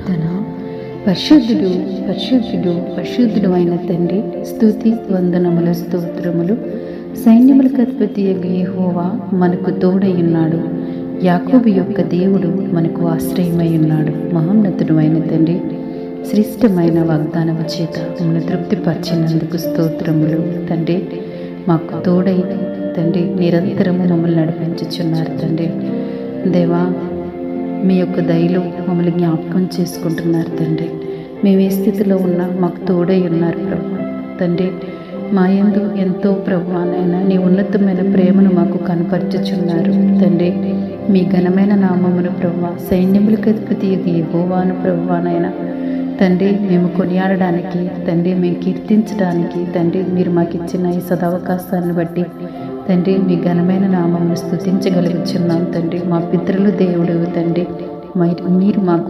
ప్రార్థన. పరిశుద్ధుడు పరిశుద్ధుడు పరిశుద్ధుడు అయిన తండ్రి, స్తుతి వందనములు స్తోత్రములు. సైన్యములకు అధిపతి యెహోవా మనకు తోడై ఉన్నాడు. యాకోబు యొక్క దేవుడు మనకు ఆశ్రయమై ఉన్నాడు. మహోన్నతుడు అయిన తండ్రి, శ్రేష్టమైన వాగ్దానము చేత మమ్మల్ని తృప్తిపరిచినందుకు స్తోత్రములు. తండ్రి, మాకు తోడై తండ్రి నిరంతరము మమ్మల్ని నడిపించుచున్నారు. తండ్రి దేవా, మీ యొక్క దయలో మమ్మల్ని జ్ఞాపకం చేసుకుంటున్నారు. తండ్రి, మేము ఏ స్థితిలో ఉన్నా మాకు తోడై ఉన్నారు ప్రభు. తండ్రి, మా యందు ఎంతో ప్రభువానైనా నీ ఉన్నతమైన ప్రేమను మాకు కనపరచుచున్నారు. తండ్రి, మీ ఘనమైన నామమును ప్రభు, సైన్యములకు అధిపతి యెహోవాను ప్రభువానైనా తండ్రి మేము కొనియాడడానికి, తండ్రి మేము కీర్తించడానికి, తండ్రి మీరు మాకు ఇచ్చిన ఈ సదవకాశాన్ని బట్టి తండ్రి మీ ఘనమైన నామమును స్తుతించగలుగుచున్నాం. తండ్రి, మా పితరులు దేవుడు తండ్రి, మీరు మాకు